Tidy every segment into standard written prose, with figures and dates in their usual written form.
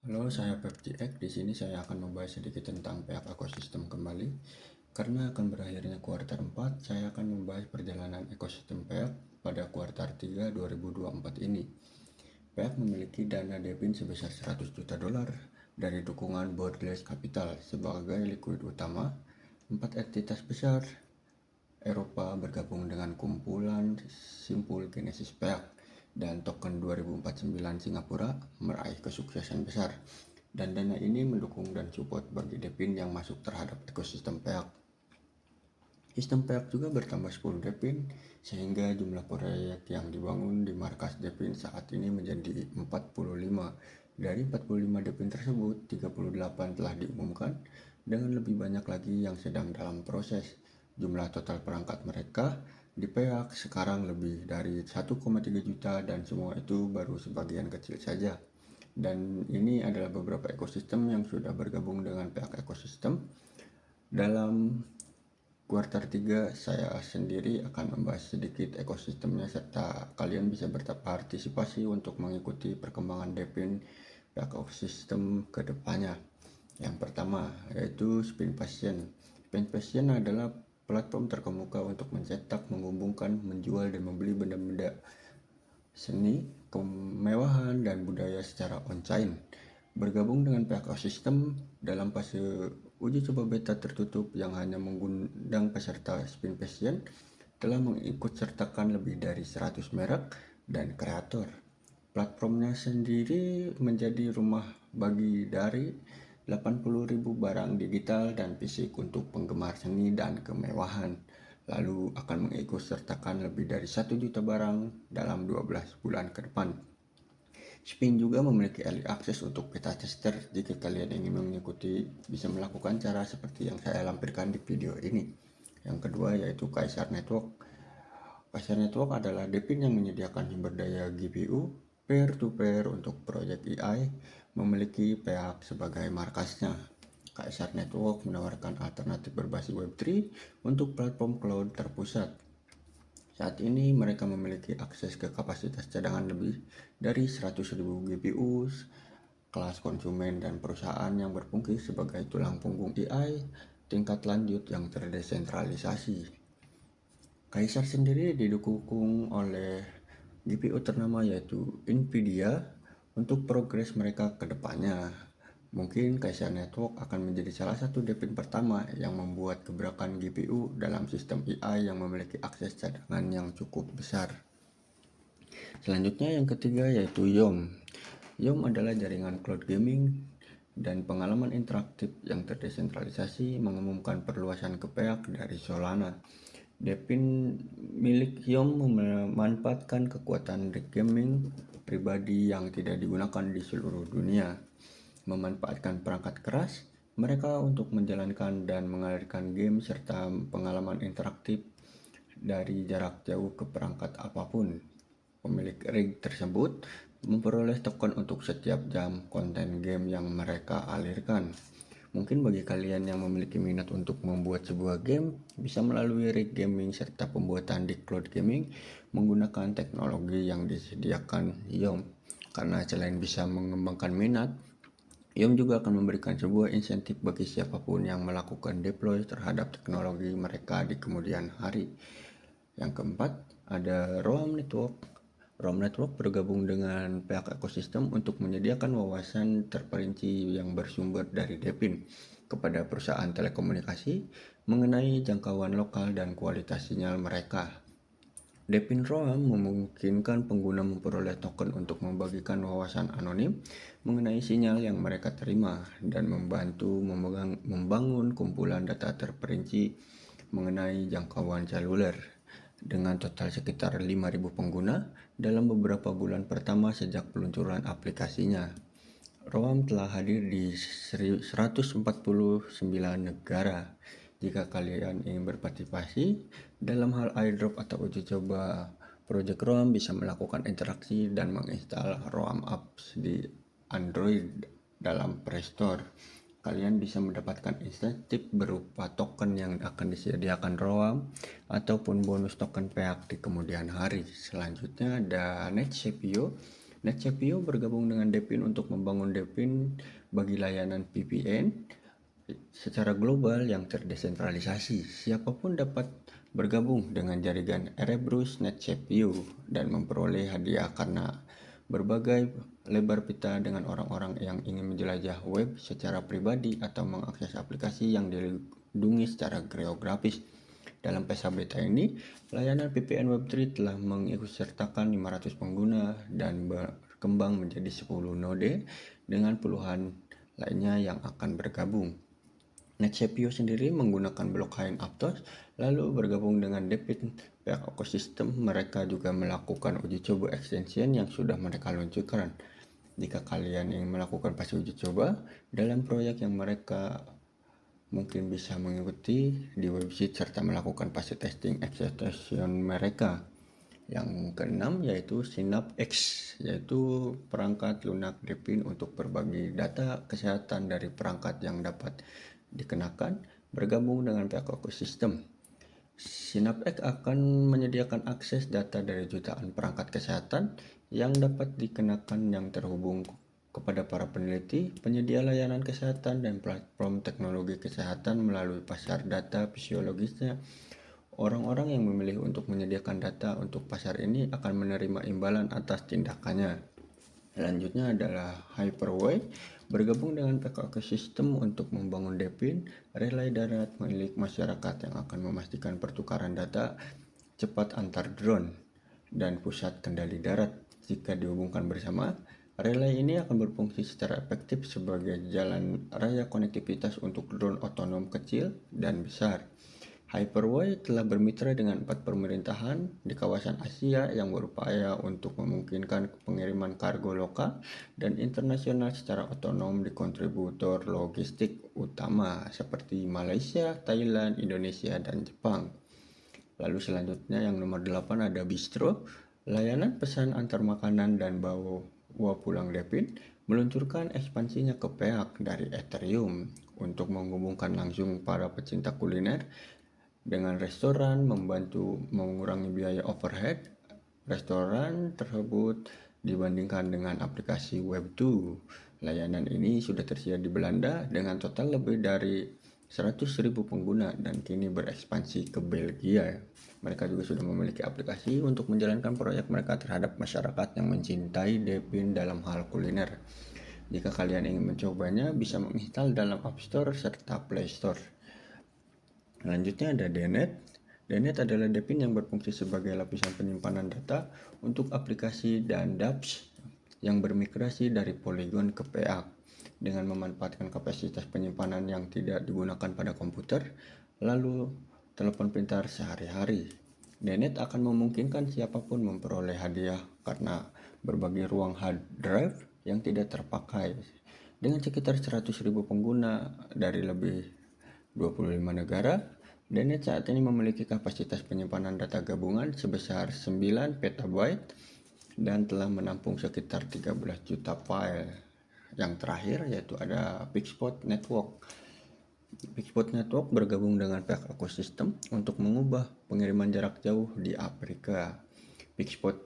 Halo, saya PepGX. Di sini saya akan membahas sedikit tentang pihak ekosistem kembali. Karena akan berakhirnya kuartal 4, saya akan membahas perjalanan ekosistem pihak pada kuartal 3 2024 ini. Pihak memiliki dana Devin sebesar 100 juta dolar dari dukungan Borderless Capital sebagai likuid utama. 4 entitas besar Eropa bergabung dengan kumpulan simpul Genesis Pihak dan token 2049 Singapura meraih kesuksesan besar, dan dana ini mendukung dan support bagi Devin yang masuk terhadap ekosistem Pihak. Sistem Pihak juga bertambah 10 Devin sehingga jumlah proyek yang dibangun di markas Devin saat ini menjadi 45. Dari 45 Devin tersebut, 38 telah diumumkan dengan lebih banyak lagi yang sedang dalam proses. Jumlah total perangkat mereka di Pihak sekarang lebih dari 1,3 juta dan semua itu baru sebagian kecil saja. Dan ini adalah beberapa ekosistem yang sudah bergabung dengan Pihak ekosistem. Dalam kuartal 3 saya sendiri akan membahas sedikit ekosistemnya serta kalian bisa berpartisipasi untuk mengikuti perkembangan Devin ekosistem ke depannya. Yang pertama yaitu Spin Passion. Spin Passion adalah platform terkemuka untuk mencetak, menghubungkan, menjual, dan membeli benda-benda seni, kemewahan, dan budaya secara on-chain. Bergabung dengan pihak ekosistem dalam fase uji coba beta tertutup yang hanya mengundang peserta Spin Passion, telah mengikut sertakan lebih dari 100 merek dan kreator. Platformnya sendiri menjadi rumah bagi dari 80.000 barang digital dan fisik untuk penggemar seni dan kemewahan, lalu akan mengikut sertakan lebih dari 1 juta barang dalam 12 bulan ke depan. Spin juga memiliki early access untuk beta tester. Jika kalian ingin mengikuti, bisa melakukan cara seperti yang saya lampirkan di video ini. Yang kedua yaitu Kaisar Network. Kaisar Network adalah Devin yang menyediakan sumber daya GPU peer-to-peer untuk proyek AI, memiliki pihak sebagai markasnya. Kaisar Network menawarkan alternatif berbasis Web3 untuk platform cloud terpusat. Saat ini mereka memiliki akses ke kapasitas cadangan lebih dari 100.000 GPU, kelas konsumen dan perusahaan yang berfungsi sebagai tulang punggung AI tingkat lanjut yang terdesentralisasi. Kaisar sendiri didukung oleh GPU ternama yaitu Nvidia untuk progres mereka ke depannya. Mungkin Kaisar Network akan menjadi salah satu Devin pertama yang membuat gebrakan GPU dalam sistem AI yang memiliki akses cadangan yang cukup besar. Selanjutnya yang ketiga yaitu Yom. Yom adalah jaringan cloud gaming dan pengalaman interaktif yang terdesentralisasi, mengumumkan perluasan ke pihak dari Solana. Devin milik Yom memanfaatkan kekuatan rig gaming pribadi yang tidak digunakan di seluruh dunia, memanfaatkan perangkat keras mereka untuk menjalankan dan mengalirkan game serta pengalaman interaktif dari jarak jauh ke perangkat apapun. Pemilik rig tersebut memperoleh token untuk setiap jam konten game yang mereka alirkan. Mungkin bagi kalian yang memiliki minat untuk membuat sebuah game, bisa melalui rig gaming serta pembuatan di cloud gaming menggunakan teknologi yang disediakan Yom. Karena selain bisa mengembangkan minat, Yom juga akan memberikan sebuah insentif bagi siapapun yang melakukan deploy terhadap teknologi mereka di kemudian hari. Yang keempat, ada Roam Network. Roam Network bergabung dengan pihak ekosistem untuk menyediakan wawasan terperinci yang bersumber dari Devin kepada perusahaan telekomunikasi mengenai jangkauan lokal dan kualitas sinyal mereka. Devin Roam memungkinkan pengguna memperoleh token untuk membagikan wawasan anonim mengenai sinyal yang mereka terima dan membantu membangun kumpulan data terperinci mengenai jangkauan seluler. Dengan total sekitar 5.000 pengguna dalam beberapa bulan pertama sejak peluncuran aplikasinya, Roam telah hadir di 149 negara. Jika kalian ingin berpartisipasi dalam hal airdrop atau uji coba Project Roam, bisa melakukan interaksi dan menginstal Roam Apps di Android dalam Play Store. Kalian bisa mendapatkan insentif berupa token yang akan disediakan Roam ataupun bonus token pihak di kemudian hari. Selanjutnya ada NetCPO. NetCPO bergabung dengan Depin untuk membangun Depin bagi layanan VPN secara global yang terdesentralisasi. Siapapun dapat bergabung dengan jaringan Erebus NetCPO dan memperoleh hadiah karena berbagai lebar pita dengan orang-orang yang ingin menjelajah web secara pribadi atau mengakses aplikasi yang dilindungi secara geografis. Dalam pesta beta ini, layanan VPN Web3 telah mengikutsertakan 500 pengguna dan berkembang menjadi 10 node dengan puluhan lainnya yang akan bergabung. NetCPO sendiri menggunakan blockchain Aptos, lalu bergabung dengan Depin pihak ekosistem. Mereka juga melakukan uji coba extension yang sudah mereka luncurkan. Jika kalian ingin melakukan fase uji coba dalam proyek yang mereka mungkin bisa mengikuti di website serta melakukan fase testing extension mereka. Yang keenam yaitu SynapX, yaitu perangkat lunak Depin untuk berbagi data kesehatan dari perangkat yang dapat dikenakan bergabung dengan pihak ekosistem. SynapX akan menyediakan akses data dari jutaan perangkat kesehatan yang dapat dikenakan yang terhubung kepada para peneliti, penyedia layanan kesehatan, dan platform teknologi kesehatan melalui pasar data fisiologisnya. Orang-orang yang memilih untuk menyediakan data untuk pasar ini akan menerima imbalan atas tindakannya. Selanjutnya adalah Hyperway, bergabung dengan pihak ekosistem untuk membangun Depin, relay darat milik masyarakat yang akan memastikan pertukaran data cepat antar drone dan pusat kendali darat. Jika dihubungkan bersama, relay ini akan berfungsi secara efektif sebagai jalan raya konektivitas untuk drone otonom kecil dan besar. Hyperway telah bermitra dengan 4 pemerintahan di kawasan Asia yang berupaya untuk memungkinkan pengiriman kargo lokal dan internasional secara otonom di kontributor logistik utama seperti Malaysia, Thailand, Indonesia, dan Jepang. Lalu selanjutnya yang nomor 8 ada Bistro, layanan pesan antar makanan dan bawa pulang Depin, meluncurkan ekspansinya ke pihak dari Ethereum untuk menghubungkan langsung para pecinta kuliner dengan restoran, membantu mengurangi biaya overhead restoran tersebut dibandingkan dengan aplikasi Web2. Layanan ini sudah tersedia di Belanda dengan total lebih dari 100.000 pengguna dan kini berekspansi ke Belgia. Mereka juga sudah memiliki aplikasi untuk menjalankan proyek mereka terhadap masyarakat yang mencintai Depin dalam hal kuliner. Jika kalian ingin mencobanya, bisa menginstal dalam App Store serta Play Store. Selanjutnya ada DNet. DNet adalah Depin yang berfungsi sebagai lapisan penyimpanan data untuk aplikasi dan dApps yang bermigrasi dari Polygon ke PA. Dengan memanfaatkan kapasitas penyimpanan yang tidak digunakan pada komputer, lalu telepon pintar sehari-hari. DNet akan memungkinkan siapapun memperoleh hadiah karena berbagi ruang hard drive yang tidak terpakai. Dengan sekitar 100.000 pengguna dari lebih 25 negara, DNet saat ini memiliki kapasitas penyimpanan data gabungan sebesar 9 petabyte dan telah menampung sekitar 13 juta file. Yang terakhir yaitu ada Pixpot Network. Pixpot Network bergabung dengan pihak ekosistem untuk mengubah pengiriman jarak jauh di Afrika. Pixpot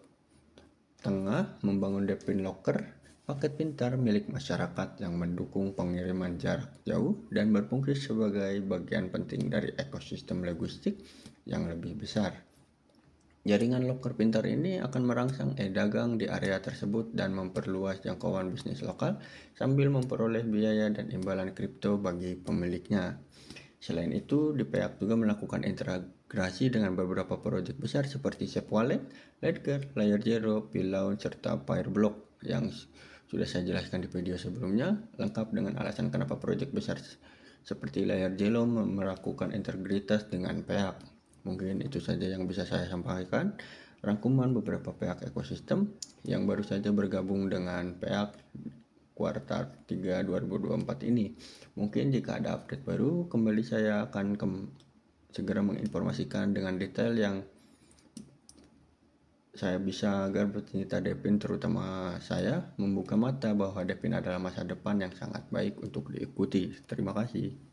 Tengah membangun Depin Locker, paket pintar milik masyarakat yang mendukung pengiriman jarak jauh dan berfungsi sebagai bagian penting dari ekosistem logistik yang lebih besar. Jaringan loker pintar ini akan merangsang e-dagang di area tersebut dan memperluas jangkauan bisnis lokal sambil memperoleh biaya dan imbalan kripto bagi pemiliknya. Selain itu, DPAC juga melakukan integrasi dengan beberapa proyek besar seperti Shape Wallet, Ledger, Layer Zero, P-Launch, serta Fireblock yang sudah saya jelaskan di video sebelumnya, lengkap dengan alasan kenapa proyek besar seperti Layer Zero melakukan integritas dengan PEAC. Mungkin itu saja yang bisa saya sampaikan. Rangkuman beberapa pihak ekosistem yang baru saja bergabung dengan PEAC kuartal 3 2024 ini. Mungkin jika ada update baru, kembali saya akan segera menginformasikan dengan detail yang saya bisa agar pecinta Depin terutama saya membuka mata bahwa Depin adalah masa depan yang sangat baik untuk diikuti. Terima kasih.